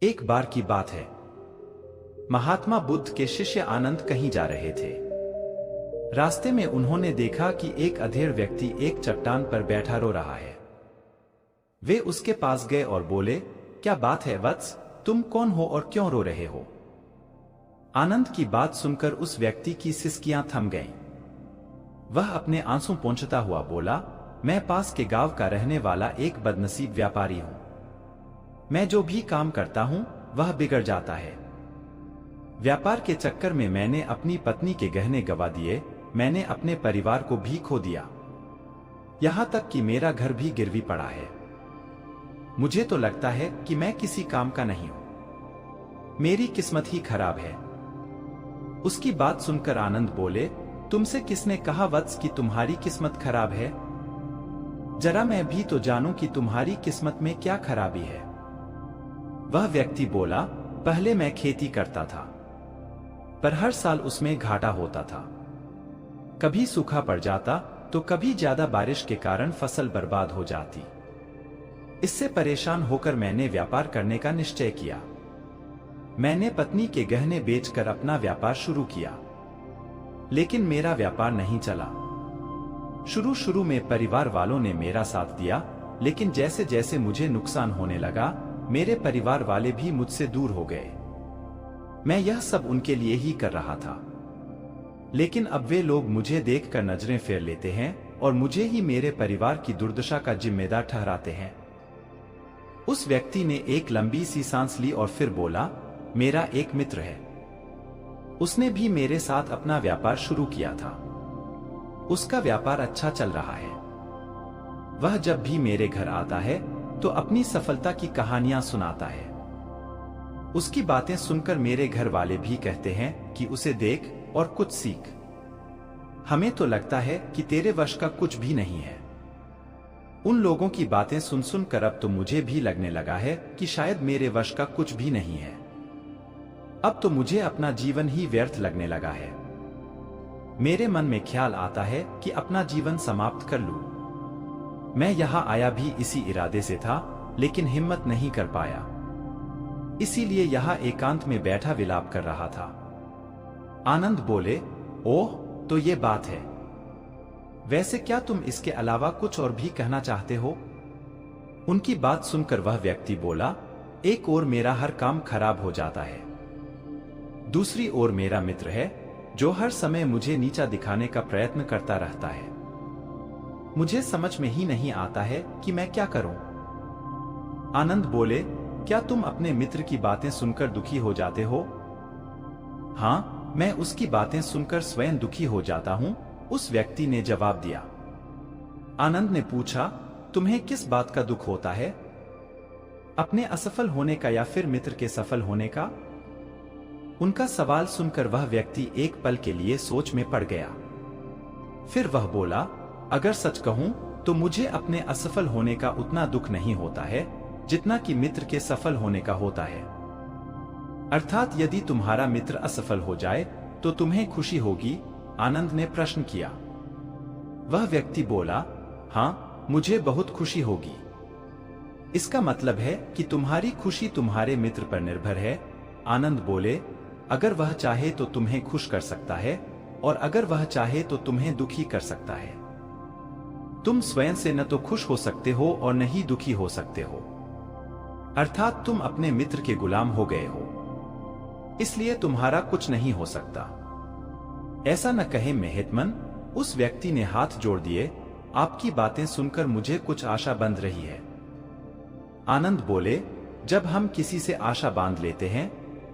एक बार की बात है। महात्मा बुद्ध के शिष्य आनंद कहीं जा रहे थे। रास्ते में उन्होंने देखा कि एक अधेड़ व्यक्ति एक चट्टान पर बैठा रो रहा है। वे उसके पास गए और बोले, क्या बात है वत्स, तुम कौन हो और क्यों रो रहे हो? आनंद की बात सुनकर उस व्यक्ति की सिसकियां थम गईं। वह अपने आंसू पोंछता हुआ बोला, मैं पास के गांव का रहने वाला एक बदनसीब व्यापारी हूं। मैं जो भी काम करता हूं वह बिगड़ जाता है। व्यापार के चक्कर में मैंने अपनी पत्नी के गहने गंवा दिए, मैंने अपने परिवार को भी खो दिया, यहां तक कि मेरा घर भी गिरवी पड़ा है। मुझे तो लगता है कि मैं किसी काम का नहीं हूं, मेरी किस्मत ही खराब है। उसकी बात सुनकर आनंद बोले, तुमसे किसने कहा वत्स कि तुम्हारी किस्मत खराब है? जरा मैं भी तो जानूं कि तुम्हारी किस्मत में क्या खराबी है। वह व्यक्ति बोला, पहले मैं खेती करता था, पर हर साल उसमें घाटा होता था। कभी सूखा पड़ जाता तो कभी ज्यादा बारिश के कारण फसल बर्बाद हो जाती। इससे परेशान होकर मैंने व्यापार करने का निश्चय किया। मैंने पत्नी के गहने बेचकर अपना व्यापार शुरू किया, लेकिन मेरा व्यापार नहीं चला। शुरू में परिवार वालों ने मेरा साथ दिया, लेकिन जैसे जैसे मुझे नुकसान होने लगा, मेरे परिवार वाले भी मुझसे दूर हो गए। मैं यह सब उनके लिए ही कर रहा था, लेकिन अब वे लोग मुझे देखकर नजरें फेर लेते हैं और मुझे ही मेरे परिवार की दुर्दशा का जिम्मेदार ठहराते हैं। उस व्यक्ति ने एक लंबी सी सांस ली और फिर बोला, मेरा एक मित्र है, उसने भी मेरे साथ अपना व्यापार शुरू किया था। उसका व्यापार अच्छा चल रहा है। वह जब भी मेरे घर आता है तो अपनी सफलता की कहानियां सुनाता है। उसकी बातें सुनकर मेरे घर वाले भी कहते हैं कि उसे देख और कुछ सीख। हमें तो लगता है कि तेरे वश का कुछ भी नहीं है। उन लोगों की बातें सुन सुनकर अब तो मुझे भी लगने लगा है कि शायद मेरे वश का कुछ भी नहीं है। अब तो मुझे अपना जीवन ही व्यर्थ लगने लगा है। मेरे मन में ख्याल आता है कि अपना जीवन समाप्त कर लूं। मैं यहां आया भी इसी इरादे से था, लेकिन हिम्मत नहीं कर पाया, इसीलिए यहां एकांत में बैठा विलाप कर रहा था। आनंद बोले, ओह, तो ये बात है। वैसे क्या तुम इसके अलावा कुछ और भी कहना चाहते हो? उनकी बात सुनकर वह व्यक्ति बोला, एक ओर मेरा हर काम खराब हो जाता है, दूसरी ओर मेरा मित्र है जो हर समय मुझे नीचा दिखाने का प्रयत्न करता रहता है। मुझे समझ में ही नहीं आता है कि मैं क्या करूं। आनंद बोले, क्या तुम अपने मित्र की बातें सुनकर दुखी हो जाते हो? हां, मैं उसकी बातें सुनकर स्वयं दुखी हो जाता हूं, उस व्यक्ति ने जवाब दिया। आनंद ने पूछा, तुम्हें किस बात का दुख होता है? अपने असफल होने का या फिर मित्र के सफल होने का? उनका सवाल सुनकर वह व्यक्ति एक पल के लिए सोच में पड़ गया। फिर वह बोला, अगर सच कहूं तो मुझे अपने असफल होने का उतना दुख नहीं होता है जितना कि मित्र के सफल होने का होता है। अर्थात यदि तुम्हारा मित्र असफल हो जाए तो तुम्हें खुशी होगी? आनंद ने प्रश्न किया। वह व्यक्ति बोला, हां, मुझे बहुत खुशी होगी। इसका मतलब है कि तुम्हारी खुशी तुम्हारे मित्र पर निर्भर है। आनंद बोले, अगर वह चाहे तो तुम्हें खुश कर सकता है, और अगर वह चाहे तो तुम्हें दुखी कर सकता है। तुम स्वयं से न तो खुश हो सकते हो और न ही दुखी हो सकते हो, अर्थात तुम अपने मित्र के गुलाम हो गए हो, इसलिए तुम्हारा कुछ नहीं हो सकता। ऐसा न कहे मेहतमन, उस व्यक्ति ने हाथ जोड़ दिए, आपकी बातें सुनकर मुझे कुछ आशा बंध रही है। आनंद बोले, जब हम किसी से आशा बांध लेते हैं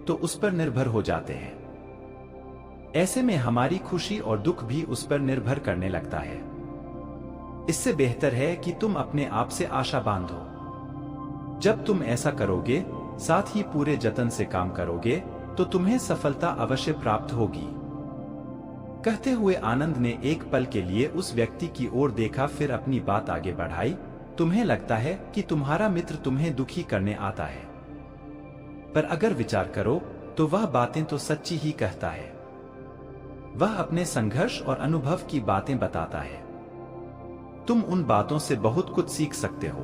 तो उस पर निर्भर हो जाते हैं। ऐसे में हमारी खुशी और दुख भी उस पर निर्भर करने लगता है। इससे बेहतर है कि तुम अपने आप से आशा बांधो। जब तुम ऐसा करोगे, साथ ही पूरे जतन से काम करोगे, तो तुम्हें सफलता अवश्य प्राप्त होगी। कहते हुए आनंद ने एक पल के लिए उस व्यक्ति की ओर देखा, फिर अपनी बात आगे बढ़ाई। तुम्हें लगता है कि तुम्हारा मित्र तुम्हें दुखी करने आता है, पर अगर विचार करो तो वह बातें तो सच्ची ही कहता है। वह अपने संघर्ष और अनुभव की बातें बताता है। तुम उन बातों से बहुत कुछ सीख सकते हो।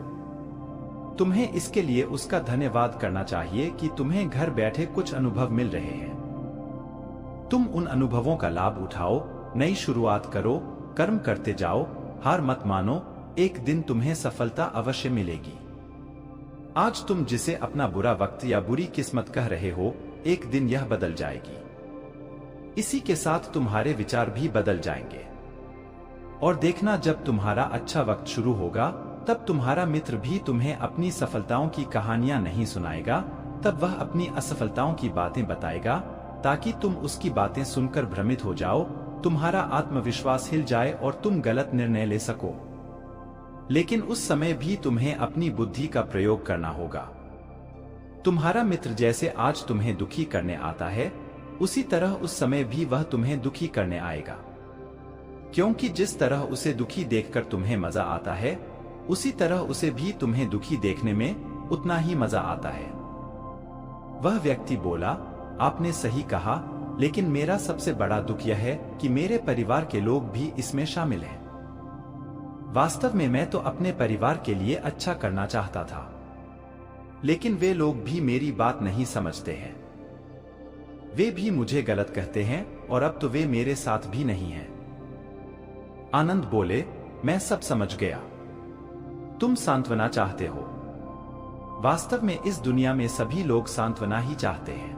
तुम्हें इसके लिए उसका धन्यवाद करना चाहिए कि तुम्हें घर बैठे कुछ अनुभव मिल रहे हैं। तुम उन अनुभवों का लाभ उठाओ, नई शुरुआत करो, कर्म करते जाओ, हार मत मानो, एक दिन तुम्हें सफलता अवश्य मिलेगी। आज तुम जिसे अपना बुरा वक्त या बुरी किस्मत कह रहे हो, एक दिन यह बदल जाएगी। इसी के साथ तुम्हारे विचार भी बदल जाएंगे। और देखना, जब तुम्हारा अच्छा वक्त शुरू होगा, तब तुम्हारा मित्र भी तुम्हें अपनी सफलताओं की कहानियां नहीं सुनाएगा, तब वह अपनी असफलताओं की बातें बताएगा, ताकि तुम उसकी बातें सुनकर भ्रमित हो जाओ, तुम्हारा आत्मविश्वास हिल जाए और तुम गलत निर्णय ले सको। लेकिन उस समय भी तुम्हें अपनी बुद्धि का प्रयोग करना होगा। तुम्हारा मित्र जैसे आज तुम्हें दुखी करने आता है, उसी तरह उस समय भी वह तुम्हें दुखी करने आएगा। क्योंकि जिस तरह उसे दुखी देखकर तुम्हें मजा आता है, उसी तरह उसे भी तुम्हें दुखी देखने में उतना ही मजा आता है। वह व्यक्ति बोला, आपने सही कहा, लेकिन मेरा सबसे बड़ा दुख यह है कि मेरे परिवार के लोग भी इसमें शामिल हैं। वास्तव में मैं तो अपने परिवार के लिए अच्छा करना चाहता था, लेकिन वे लोग भी मेरी बात नहीं समझते हैं। वे भी मुझे गलत कहते हैं और अब तो वे मेरे साथ भी नहीं हैं। आनंद बोले, मैं सब समझ गया। तुम सांत्वना चाहते हो। वास्तव में इस दुनिया में सभी लोग सांत्वना ही चाहते हैं।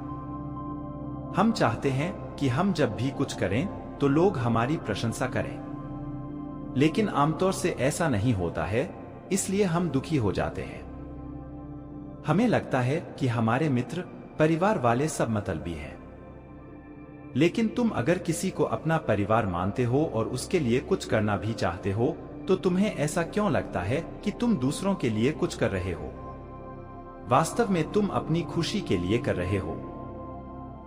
हम चाहते हैं कि हम जब भी कुछ करें तो लोग हमारी प्रशंसा करें, लेकिन आमतौर से ऐसा नहीं होता है, इसलिए हम दुखी हो जाते हैं। हमें लगता है कि हमारे मित्र, परिवार वाले सब मतलबी हैं। लेकिन तुम अगर किसी को अपना परिवार मानते हो और उसके लिए कुछ करना भी चाहते हो, तो तुम्हें ऐसा क्यों लगता है कि तुम दूसरों के लिए कुछ कर रहे हो? वास्तव में तुम अपनी खुशी के लिए कर रहे हो।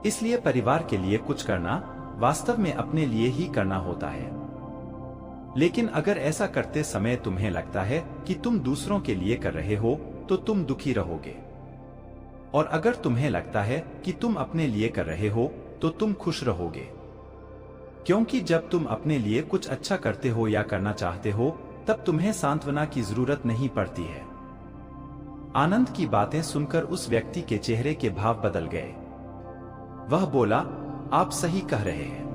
इसलिए परिवार के लिए कुछ करना वास्तव में अपने लिए ही करना होता है। लेकिन अगर ऐसा करते समय तुम्हें लगता है कि तुम दूसरों के लिए कर रहे हो, तो तुम दुखी रहोगे। और अगर तुम्हें लगता है कि तुम अपने लिए कर रहे हो, तो तुम खुश रहोगे। क्योंकि जब तुम अपने लिए कुछ अच्छा करते हो या करना चाहते हो, तब तुम्हें सांत्वना की जरूरत नहीं पड़ती है। आनंद की बातें सुनकर उस व्यक्ति के चेहरे के भाव बदल गए। वह बोला, आप सही कह रहे हैं,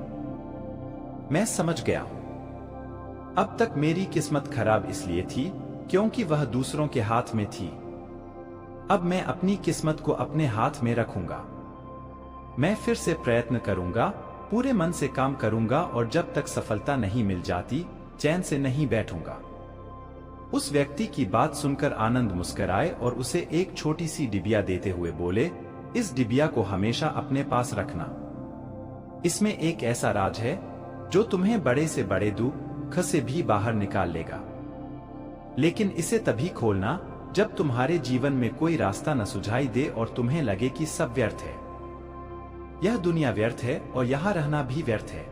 मैं समझ गया हूं। अब तक मेरी किस्मत खराब इसलिए थी क्योंकि वह दूसरों के हाथ में थी। अब मैं अपनी किस्मत को अपने हाथ में रखूंगा। मैं फिर से प्रयत्न करूंगा, पूरे मन से काम करूंगा और जब तक सफलता नहीं मिल जाती, चैन से नहीं बैठूंगा। उस व्यक्ति की बात सुनकर आनंद मुस्कुराए और उसे एक छोटी सी डिबिया देते हुए बोले, इस डिबिया को हमेशा अपने पास रखना। इसमें एक ऐसा राज है जो तुम्हें बड़े से बड़े दुख से भी बाहर निकाल लेगा। लेकिन इसे तभी खोलना जब तुम्हारे जीवन में कोई रास्ता न सुझाई दे और तुम्हें लगे कि सब व्यर्थ है। यह दुनिया व्यर्थ है और यहां रहना भी व्यर्थ है।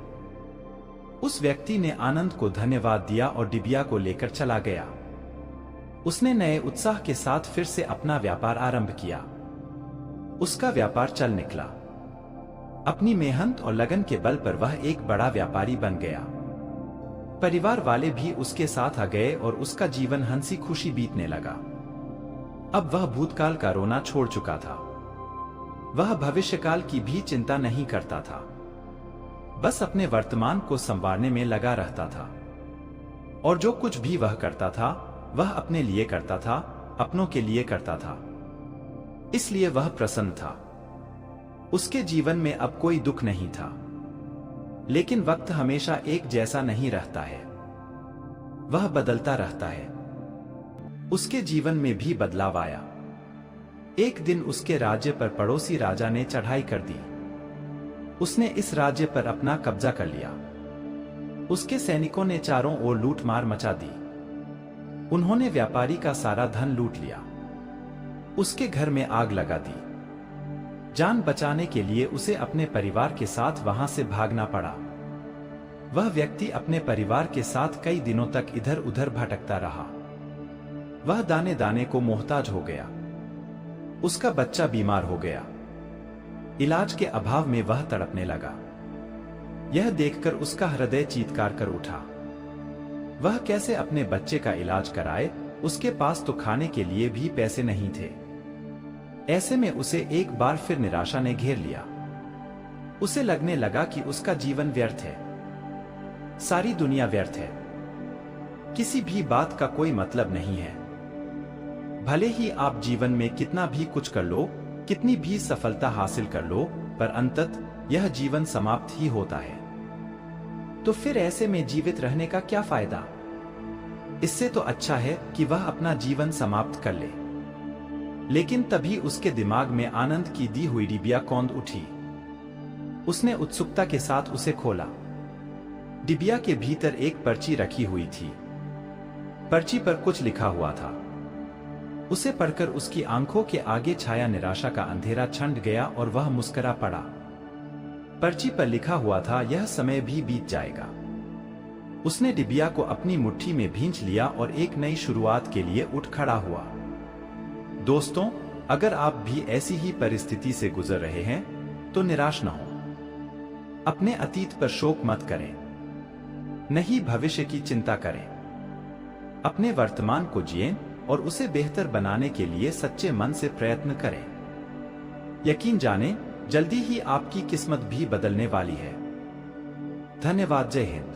उस व्यक्ति ने आनंद को धन्यवाद दिया और डिबिया को लेकर चला गया। उसने नए उत्साह के साथ फिर से अपना व्यापार आरंभ किया। उसका व्यापार चल निकला। अपनी मेहनत और लगन के बल पर वह एक बड़ा व्यापारी बन गया। परिवार वाले भी उसके साथ आ गए और उसका जीवन हंसी खुशी बीतने लगा। अब वह भूतकाल का रोना छोड़ चुका था। वह भविष्यकाल की भी चिंता नहीं करता था, बस अपने वर्तमान को संवारने में लगा रहता था। और जो कुछ भी वह करता था, वह अपने लिए करता था, अपनों के लिए करता था। इसलिए वह प्रसन्न था। उसके जीवन में अब कोई दुख नहीं था। लेकिन वक्त हमेशा एक जैसा नहीं रहता है, वह बदलता रहता है। उसके जीवन में भी बदलाव आया। एक दिन उसके राज्य पर पड़ोसी राजा ने चढ़ाई कर दी। उसने इस राज्य पर अपना कब्जा कर लिया। उसके सैनिकों ने चारों ओर लूटमार मचा दी। उन्होंने व्यापारी का सारा धन लूट लिया। उसके घर में आग लगा दी। जान बचाने के लिए उसे अपने परिवार के साथ वहां से भागना पड़ा। वह व्यक्ति अपने परिवार के साथ कई दिनों तक इधर उधर भटकता रहा। वह दाने दाने को मोहताज हो गया। उसका बच्चा बीमार हो गया। इलाज के अभाव में वह तड़पने लगा। यह देखकर उसका हृदय चीत्कार कर उठा। वह कैसे अपने बच्चे का इलाज कराए, उसके पास तो खाने के लिए भी पैसे नहीं थे। ऐसे में उसे एक बार फिर निराशा ने घेर लिया। उसे लगने लगा कि उसका जीवन व्यर्थ है, सारी दुनिया व्यर्थ है, किसी भी बात का कोई मतलब नहीं है। भले ही आप जीवन में कितना भी कुछ कर लो, कितनी भी सफलता हासिल कर लो, पर अंततः यह जीवन समाप्त ही होता है। तो फिर ऐसे में जीवित रहने का क्या फायदा? इससे तो अच्छा है कि वह अपना जीवन समाप्त कर ले। लेकिन तभी उसके दिमाग में आनंद की दी हुई डिबिया कौंध उठी। उसने उत्सुकता के साथ उसे खोला। डिबिया के भीतर एक पर्ची रखी हुई थी। पर्ची पर कुछ लिखा हुआ था। उसे पढ़कर उसकी आंखों के आगे छाया निराशा का अंधेरा छंट गया और वह मुस्कुरा पड़ा। पर्ची पर लिखा हुआ था, यह समय भी बीत जाएगा। उसने डिबिया को अपनी मुट्ठी में भींच लिया और एक नई शुरुआत के लिए उठ खड़ा हुआ। दोस्तों, अगर आप भी ऐसी ही परिस्थिति से गुजर रहे हैं तो निराश न हो। अपने अतीत पर शोक मत करें, नहीं भविष्य की चिंता करें। अपने वर्तमान को जिएं और उसे बेहतर बनाने के लिए सच्चे मन से प्रयत्न करें। यकीन जानें, जल्दी ही आपकी किस्मत भी बदलने वाली है। धन्यवाद। जय हिंद।